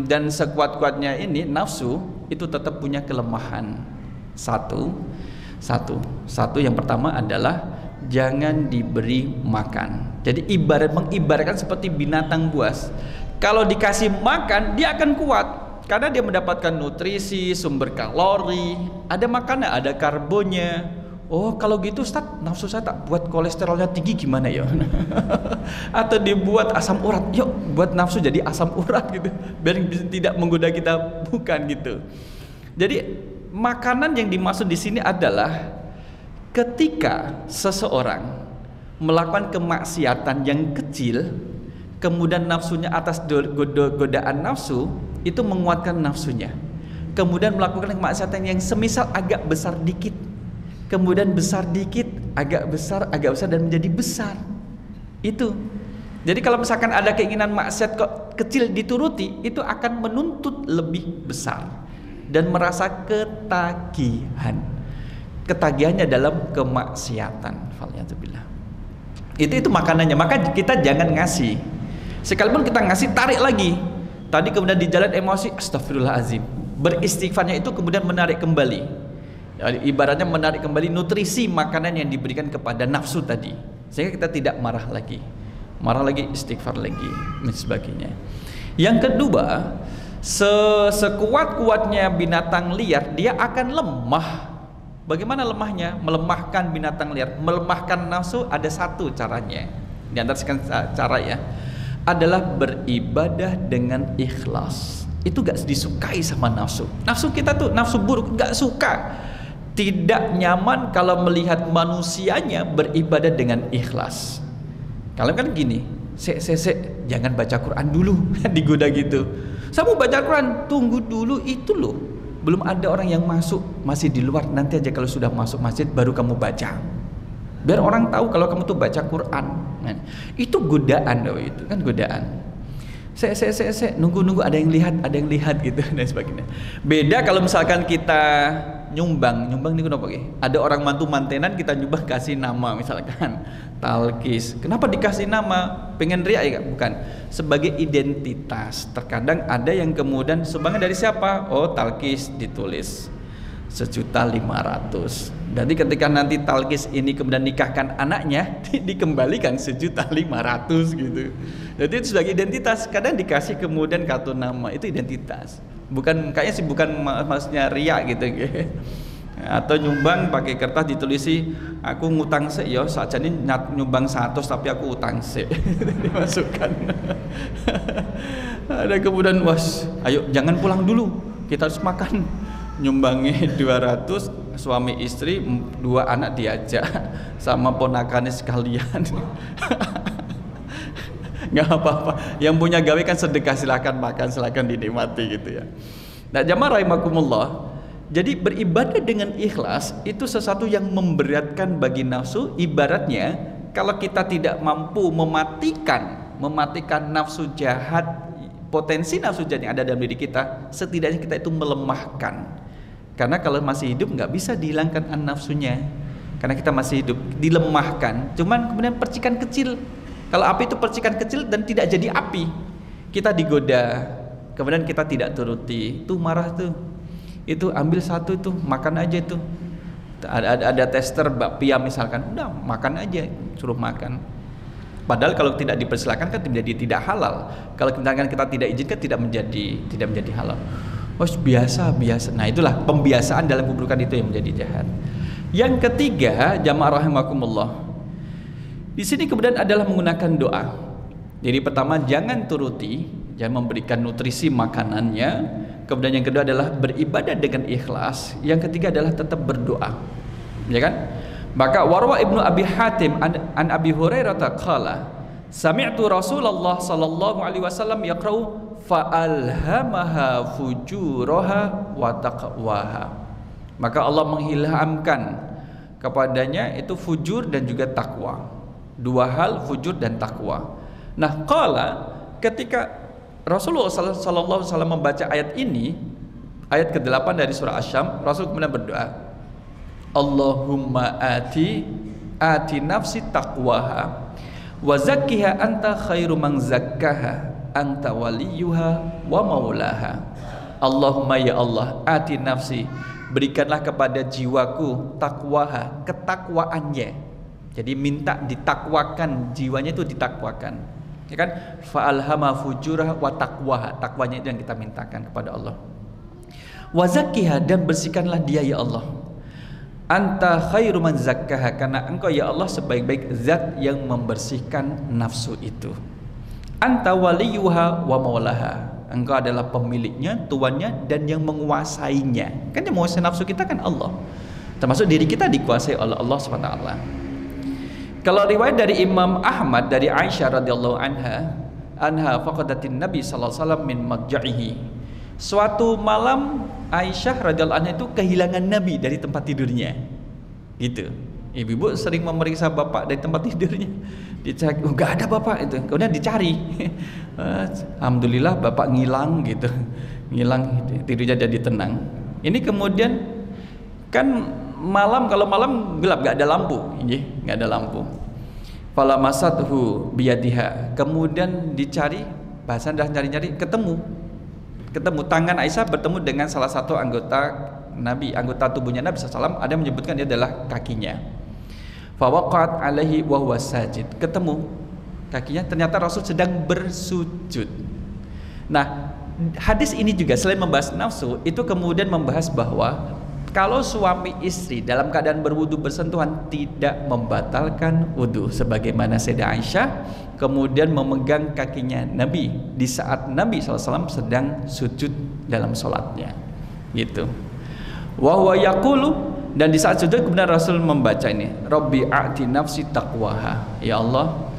Speaker 1: dan sekuat-kuatnya ini nafsu itu tetap punya kelemahan. Satu yang pertama adalah jangan diberi makan. Jadi mengibaratkan seperti binatang buas. Kalau dikasih makan dia akan kuat karena dia mendapatkan nutrisi, sumber kalori, ada makanan, ada karbonnya. Oh kalau gitu Ustaz, nafsu saya tak buat kolesterolnya tinggi gimana ya? Atau dibuat asam urat, yuk buat nafsu jadi asam urat gitu, biar tidak menggoda kita, bukan gitu. Jadi makanan yang dimaksud di sini adalah ketika seseorang melakukan kemaksiatan yang kecil, kemudian nafsunya atas godaan nafsu itu menguatkan nafsunya, kemudian melakukan kemaksiatan yang semisal agak besar dikit, kemudian besar dikit, agak besar dan menjadi besar. Itu. Jadi kalau misalkan ada keinginan maksiat kok kecil dituruti, itu akan menuntut lebih besar dan merasa ketagihan. Ketagihannya dalam kemaksiatan. Faliyatubillah. Itu makanannya. Maka kita jangan ngasih. Sekalipun kita ngasih, tarik lagi. Tadi kemudian di jalan emosi, astagfirullahaladzim. Beristighfarnya itu kemudian menarik kembali. Ibaratnya menarik kembali nutrisi makanan yang diberikan kepada nafsu tadi, sehingga kita tidak marah lagi, istighfar lagi dan sebagainya. Yang kedua, sekuat-kuatnya binatang liar dia akan lemah. Bagaimana lemahnya? Melemahkan binatang liar, melemahkan nafsu ada satu caranya. Di antara sekian cara ya, adalah beribadah dengan ikhlas. Itu gak disukai sama nafsu. Nafsu kita tuh nafsu buruk, gak suka. Tidak nyaman kalau melihat manusianya beribadah dengan ikhlas. Kalau kan gini, jangan baca Quran dulu, digoda gitu. Saya mau baca Quran, tunggu dulu itu loh. Belum ada orang yang masuk, masih di luar. Nanti aja kalau sudah masuk masjid baru kamu baca. Biar orang tahu kalau kamu tuh baca Quran. Nah, itu godaan loh, itu kan godaan. Nunggu ada yang lihat gitu dan sebagainya. Beda kalau misalkan kita nyumbang ini kenapa ada orang mantu mantenan kita nyumbang kasih nama misalkan talkis. Kenapa dikasih nama? Pengen ria ya? Bukan, sebagai identitas. Terkadang ada yang kemudian sumbangan dari siapa? Oh, talkis ditulis 1.500.000. Jadi ketika nanti talkis ini kemudian nikahkan anaknya dikembalikan 1.500.000 gitu. Jadi itu sebagai identitas. Kadang dikasih kemudian kartu nama, itu identitas. Bukan kayaknya sih bukan maksudnya ria gitu. Atau nyumbang pakai kertas ditulisi aku ngutang sik ya sakjane nyumbang 100 tapi aku utang sik. Dimasukkan. Ada kemudian was, ayo jangan pulang dulu, kita harus makan. Nyumbangi 200, suami istri 2 anak diajak sama ponakannya sekalian. Nggak apa-apa, yang punya gawe kan sedekah, silahkan makan, silahkan dinikmati gitu ya. Nah jamaah rahimakumullah, jadi beribadah dengan ikhlas itu sesuatu yang memberatkan bagi nafsu. Ibaratnya kalau kita tidak mampu mematikan nafsu jahat, potensi nafsu jahat yang ada dalam diri kita, setidaknya kita itu melemahkan. Karena kalau masih hidup nggak bisa dihilangkan nafsunya, karena kita masih hidup, dilemahkan. Cuman kemudian percikan kecil, kalau api itu percikan kecil dan tidak jadi api, kita digoda, kemudian kita tidak turuti, itu marah tuh, itu ambil satu itu makan aja itu. Ada tester bakpia misalkan, udah makan aja, suruh makan. Padahal kalau tidak dipersilakan kan menjadi tidak halal. Kalau misalkan kita tidak izinkan tidak menjadi halal. Oh biasa. Nah itulah pembiasaan dalam keburukan itu yang menjadi jahat. Yang ketiga, jamaah rahimakumullah, di sini kemudian adalah menggunakan doa. Jadi pertama jangan turuti, jangan memberikan nutrisi makanannya. Kemudian yang kedua adalah beribadah dengan ikhlas. Yang ketiga adalah tetap berdoa, ya kan? Maka warwa Ibnu Abi Hatim an Abi Hurairah qala sami'tu Rasulullah sallallahu alaihi wasallam yaqra'u fa'alhamaha fujuraha wa taqwaha. Maka Allah mengilhamkan kepadanya itu fujur dan juga takwa. 2 hal, fujur dan takwa. Nah, qala ketika Rasulullah sallallahu alaihi wasallam membaca ayat ini, ayat ke-8 dari surah Asy-Syams, Rasul kemudian berdoa, Allahumma ati nafsi taqwaha wa zakkiha anta khairu man zakkaha anta waliyuha wa maulaha. Allahumma ya Allah, ati nafsi, berikanlah kepada jiwaku takwaha, ketakwaannya. Jadi minta ditakwakan, jiwanya itu ditakwakan, ya kan? Fa'alhama fujurah wa taqwaha, takwanya itu yang kita mintakan kepada Allah. Wa zakkiha, dan bersihkanlah dia ya Allah. Anta khairu man zakkaha, karena engkau ya Allah sebaik-baik zat yang membersihkan nafsu itu. Anta waliyuha wa maulaha, engkau adalah pemiliknya, tuannya, dan yang menguasainya. Kan yang menguasai nafsu kita kan Allah, termasuk diri kita dikuasai oleh Allah SWT. Kalau riwayat dari Imam Ahmad dari Aisyah radhiyallahu anha faqadatin Nabi sallallahu alaihi wasallam min madja'ihi. Suatu malam Aisyah radhiyallahu anha itu kehilangan Nabi dari tempat tidurnya. Gitu. Ibu-ibu sering memeriksa bapak dari tempat tidurnya. Dicek, oh, enggak ada bapak itu. Kemudian dicari. Alhamdulillah bapak ngilang gitu. Ngilang, tidurnya jadi tenang. Ini kemudian kan malam, kalau malam gelap, enggak ada lampu. Enggak ada lampu. Fala masathu biyadiha. Kemudian dicari, bahasan dah nyari-nyari, ketemu tangan Aisyah bertemu dengan salah satu anggota Nabi, anggota tubuhnya Nabi SAW. Ada yang menyebutkan dia adalah kakinya. Fawaqat alaihi wa huwa sajid. Ketemu kakinya, ternyata Rasul sedang bersujud. Nah, hadis ini juga selain membahas nafsu, itu kemudian membahas bahwa kalau suami istri dalam keadaan berwudu bersentuhan tidak membatalkan wudu, sebagaimana Sayyidah Aisyah kemudian memegang kakinya Nabi di saat Nabi SAW sedang sujud dalam sholatnya, gitu. Wa huwa yaqulu, dan di saat sujud kemudian Rasul membaca ini, Rabbi a'ti nafsi taqwaha, ya Allah,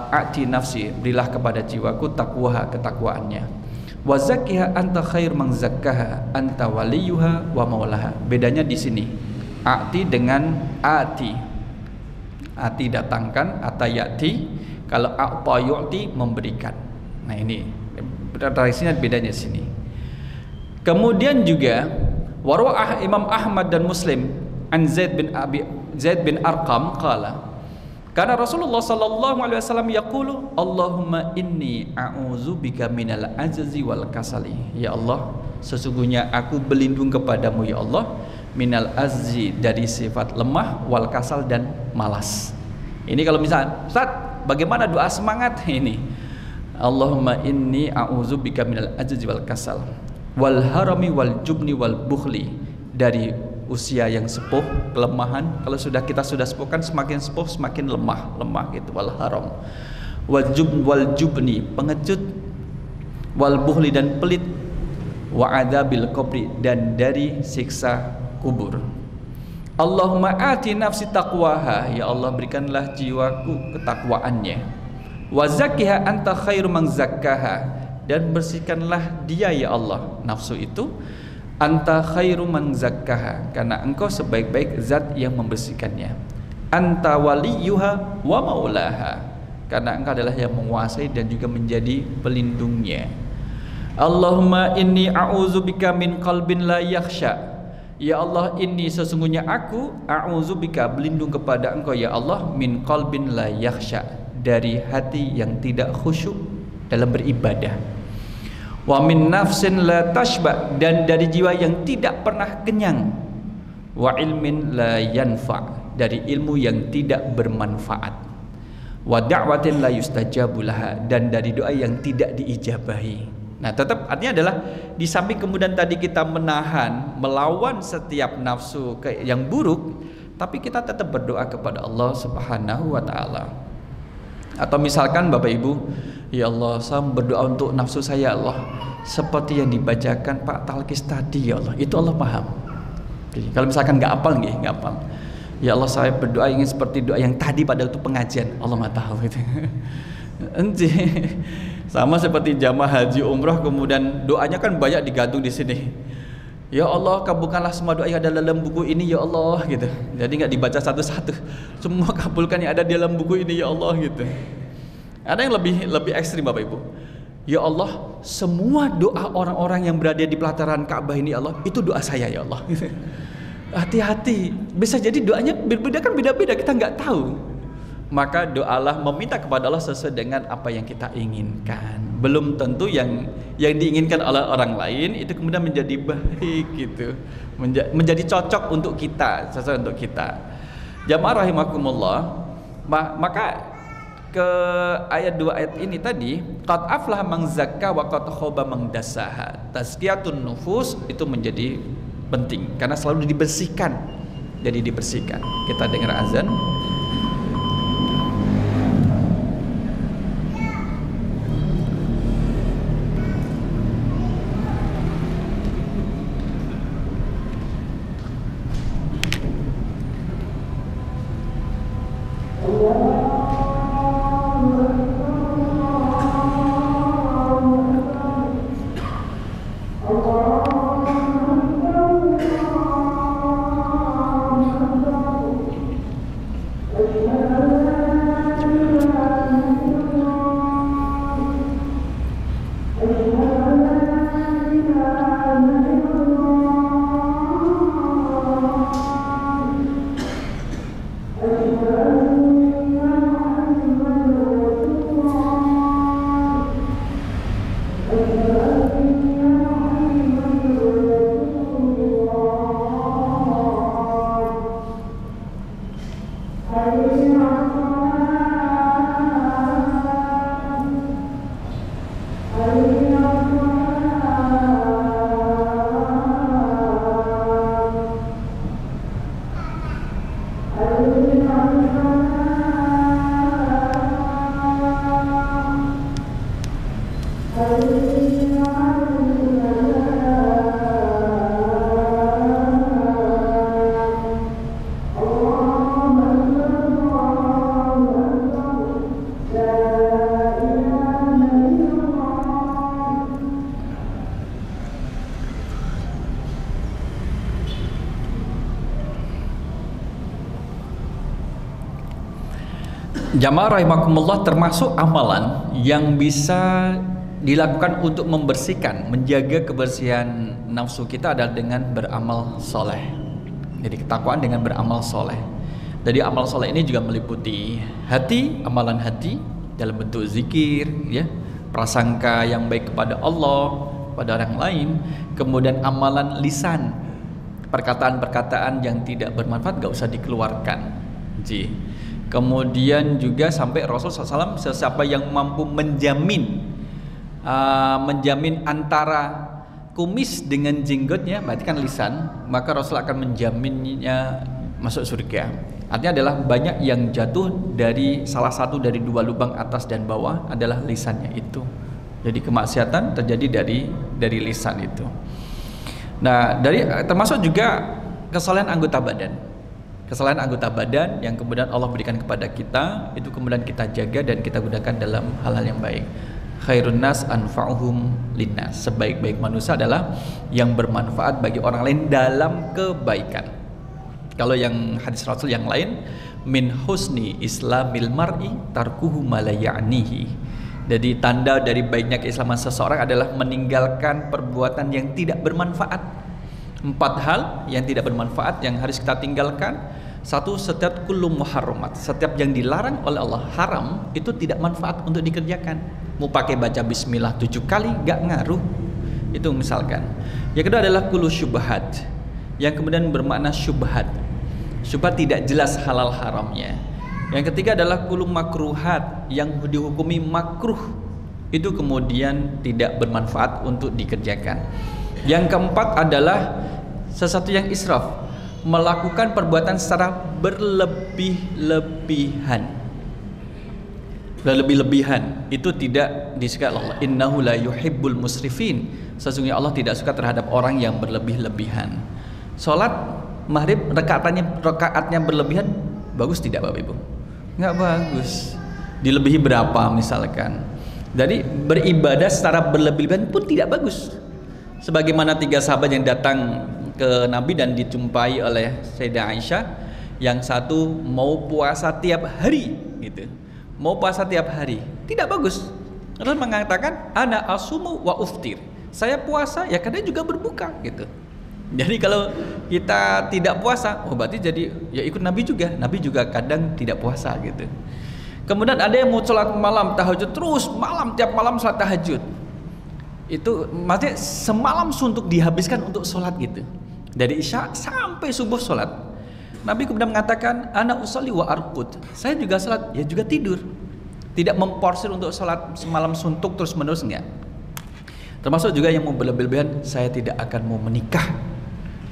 Speaker 1: a'ti nafsi, berilah kepada jiwaku taqwaha, ketakwaannya. Wa zakkiha anta khair man zakkaha anta waliyuha wa maulaha. Bedanya di sini, a'ti dengan ati. Ati datangkan, atayati. Kalau a'ta yu'ti, memberikan. Nah ini tradisinya bedanya di sini. Kemudian juga Warwah Imam Ahmad dan Muslim an Zaid bin Arqam qala karena Rasulullah sallallahu alaihi wasallam yaqulu Allahumma inni a'udzubika minal ajzi wal kasali. Ya Allah, sesungguhnya aku berlindung kepadamu ya Allah minal azzi, dari sifat lemah, wal kasal, dan malas. Ini kalau misalnya Ustaz, bagaimana doa semangat ini? Allahumma inni a'udzubika minal ajzi wal kasal wal harami wal jubni wal bukhli, dari usia yang sepuh, kelemahan. Kalau kita sudah sepuh kan semakin sepuh semakin lemah gitu. Wal haram wal jubni, pengecut, wal bukhli, dan pelit, wa adabil qabri, dan dari siksa kubur. Allahumma ati nafsi taqwaha, ya Allah berikanlah jiwaku ketakwaannya. Wa zakkiha anta khairu man zakkaha, dan bersihkanlah dia ya Allah, nafsu itu. Anta khairu man zakkaha, karena engkau sebaik-baik zat yang membersihkannya. Anta waliyuha wa maulaha, karena engkau adalah yang menguasai dan juga menjadi pelindungnya. Allahumma inni a'udzubika min qalbin la yakhsha, ya Allah ini sesungguhnya aku a'udzubika, berlindung kepada engkau ya Allah, min qalbin la yakhsha, dari hati yang tidak khusyuk dalam beribadah. Wa min nafsin la tashba, dan dari jiwa yang tidak pernah kenyang. Wa ilmin la yanfa, dari ilmu yang tidak bermanfaat. Wa da'watin la yustajabu laha, dan dari doa yang tidak diijabahi. Nah, tetap artinya adalah di samping kemudian tadi kita menahan, melawan setiap nafsu yang buruk, tapi kita tetap berdoa kepada Allah Subhanahu wa taala. Atau misalkan Bapak Ibu, ya Allah, saya berdoa untuk nafsu saya Allah, seperti yang dibacakan Pak Talkis tadi ya Allah, itu Allah paham. Jadi, kalau misalkan nggak hafal nggak hafal, ya Allah saya berdoa ingin seperti doa yang tadi pada waktu pengajian, Allah nggak tahu gitu. Sama seperti jamaah haji umroh, kemudian doanya kan banyak digantung di sini. Ya Allah, kabulkanlah semua doa yang ada dalam buku ini ya Allah gitu. Jadi nggak dibaca satu-satu, semua kabulkan yang ada di dalam buku ini ya Allah gitu. Ada yang lebih ekstrim Bapak Ibu. Ya Allah, semua doa orang-orang yang berada di pelataran Ka'bah ini Allah, itu doa saya ya Allah. Hati-hati, bisa jadi doanya berbeda, kan beda-beda, kita nggak tahu. Maka doalah meminta kepada Allah sesuai dengan apa yang kita inginkan. Belum tentu yang diinginkan oleh orang lain itu kemudian menjadi baik gitu, menjadi cocok untuk kita, sesuai untuk kita. Jamaah rahimakumullah. Maka ke ayat 2 ayat ini tadi, qad aflaha man zakka wa qad khaba man dassaha. Tazkiyatun nufus itu menjadi penting karena selalu dibersihkan. Jadi dibersihkan. Kita dengar azan. Jamaah rahimakumullah, termasuk amalan yang bisa dilakukan untuk membersihkan, menjaga kebersihan nafsu kita adalah dengan beramal soleh. Jadi ketakwaan dengan beramal soleh. Jadi amal soleh ini juga meliputi hati, amalan hati dalam bentuk zikir, ya, prasangka yang baik kepada Allah, pada orang lain. Kemudian amalan lisan, perkataan-perkataan yang tidak bermanfaat gak usah dikeluarkan. Kemudian juga sampai Rasulullah SAW, siapa yang mampu menjamin antara kumis dengan jenggotnya, berarti kan lisan, maka Rasul akan menjaminnya masuk surga. Artinya adalah banyak yang jatuh dari salah satu dari dua lubang atas dan bawah adalah lisannya itu. Jadi kemaksiatan terjadi dari lisan itu. Nah, termasuk juga kesalahan anggota badan. Kesalahan anggota badan yang kemudian Allah berikan kepada kita, itu kemudian kita jaga dan kita gunakan dalam hal-hal yang baik. Khairun nas anfa'uhum linnas. Sebaik-baik manusia adalah yang bermanfaat bagi orang lain dalam kebaikan. Kalau yang hadis Rasul yang lain, min husni islamil mar'i tarkuhu ma la ya'nihi. Jadi tanda dari baiknya keislaman seseorang adalah meninggalkan perbuatan yang tidak bermanfaat. 4 hal yang tidak bermanfaat yang harus kita tinggalkan. 1, setiap kullu muharramat, setiap yang dilarang oleh Allah haram itu tidak manfaat untuk dikerjakan. Mau pakai baca bismillah 7 kali gak ngaruh. Itu misalkan. Yang kedua adalah kullu syubhat, yang kemudian bermakna syubhat. Syubhat tidak jelas halal haramnya. Yang ketiga adalah kullu makruhat, yang dihukumi makruh, itu kemudian tidak bermanfaat untuk dikerjakan. Yang keempat adalah sesuatu yang israf, melakukan perbuatan secara berlebih-lebihan itu tidak disukai Allah. Innahu la yuhibbul musrifin. Sesungguhnya Allah tidak suka terhadap orang yang berlebih-lebihan. Salat maghrib rakaatnya berlebihan, bagus tidak Bapak Ibu? Enggak bagus. Dilebihi berapa misalkan. Jadi beribadah secara berlebih-lebihan pun tidak bagus. Sebagaimana 3 sahabat yang datang ke Nabi dan dijumpai oleh Sayyidah Aisyah, yang satu mau puasa tiap hari gitu. Mau puasa tiap hari, tidak bagus. Rasul mengatakan ana asumu wa uftir. Saya puasa ya kadang juga berbuka gitu. Jadi kalau kita tidak puasa, oh berarti jadi ya ikut Nabi juga. Nabi juga kadang tidak puasa gitu. Kemudian ada yang mau sholat malam tahajud terus, tiap malam sholat tahajud. Itu maksudnya semalam suntuk dihabiskan untuk sholat gitu. Dari isya sampai subuh sholat. Nabi kemudian mengatakan ana usolli wa arqud. Saya juga sholat, ya juga tidur. Tidak memporsir untuk sholat semalam suntuk terus menerus, enggak. Termasuk juga yang mau berlebihan, saya tidak akan mau menikah.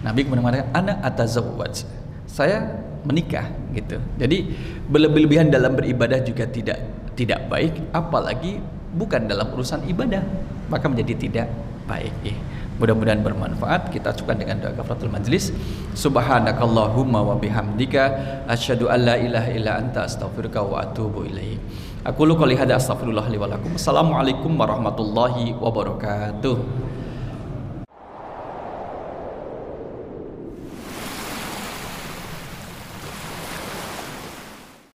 Speaker 1: Nabi kemudian mengatakan ana atazawwaj. Saya menikah gitu. Jadi berlebihan dalam beribadah juga tidak baik, apalagi bukan dalam urusan ibadah, maka menjadi tidak baik. Mudah-mudahan bermanfaat. Kita cukupkan dengan doa kafaratul majlis. Subhanakallahumma wa bihamdika asyhadu an la ilaha illa anta astaghfiruka wa atubu ilaik. Aku qouli hadza astaghfirullah li wa lakum. Assalamualaikum warahmatullahi wabarakatuh.